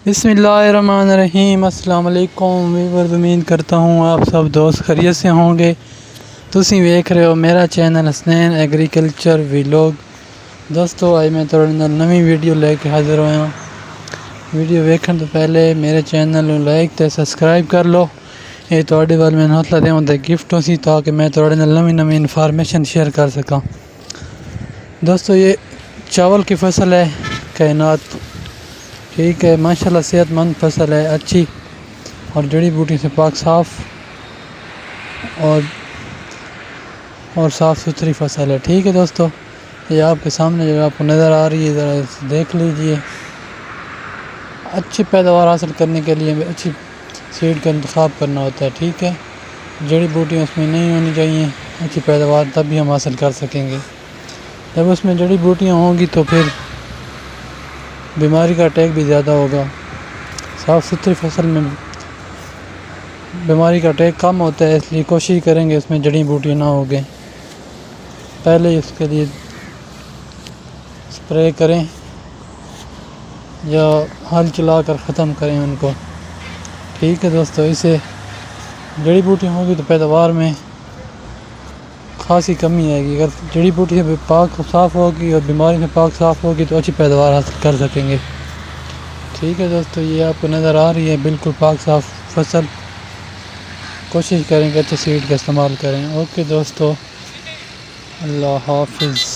بسم اللہ الرحمن الرحیم۔ السلام علیکم ویورز، امید کرتا ہوں آپ سب دوست خیریت سے ہوں گے۔ تسی ویکھ رہے ہو میرا چینل حسنین ایگریکلچر ویلوگ۔ دوستو آج میں تھوڑے نال نویں ویڈیو لے کے حاضر ہویا ہوں۔ ویڈیو ویکھن تو پہلے میرے چینل کو لائک تے سبسکرائب کر لو۔ یہ تھوڑے وال میں حوصلہ دیواں تے گفٹ ہوسی تاکہ میں تھوڑے نال نویں انفارمیشن شیئر کر سکاں۔ دوستو یہ چاول کی فصل ہے، کائنات ٹھیک ہے، ماشاءاللہ صحت مند فصل ہے، اچھی اور جڑی بوٹی سے پاک صاف اور صاف ستھری فصل ہے۔ ٹھیک ہے دوستو، یہ آپ کے سامنے جو آپ کو نظر آ رہی ہے، ذرا دیکھ لیجئے۔ اچھی پیداوار حاصل کرنے کے لیے اچھی سیڈ کا انتخاب کرنا ہوتا ہے۔ ٹھیک ہے، جڑی بوٹیاں اس میں نہیں ہونی چاہیے، اچھی پیداوار تب بھی ہم حاصل کر سکیں گے۔ جب اس میں جڑی بوٹیاں ہوں گی تو پھر بیماری کا اٹیک بھی زیادہ ہوگا۔ صاف ستھری فصل میں بیماری کا اٹیک کم ہوتا ہے، اس لیے کوشش کریں گے اس میں جڑی بوٹیاں نہ ہوگیں۔ پہلے ہی اس کے لیے سپرے کریں یا ہل چلا کر ختم کریں ان کو۔ ٹھیک ہے دوستو، اسے جڑی بوٹیاں ہوگی تو پیداوار میں خاصی کمی آئے گی۔ اگر جڑی بوٹی سے پاک صاف ہوگی اور بیماری سے پاک صاف ہوگی تو اچھی پیداوار حاصل کر سکیں گے۔ ٹھیک ہے دوستو، یہ آپ کو نظر آ رہی ہے بالکل پاک صاف فصل۔ کوشش کریں کہ اچھے سیڈ کا استعمال کریں۔ اوکے دوستو، اللہ حافظ۔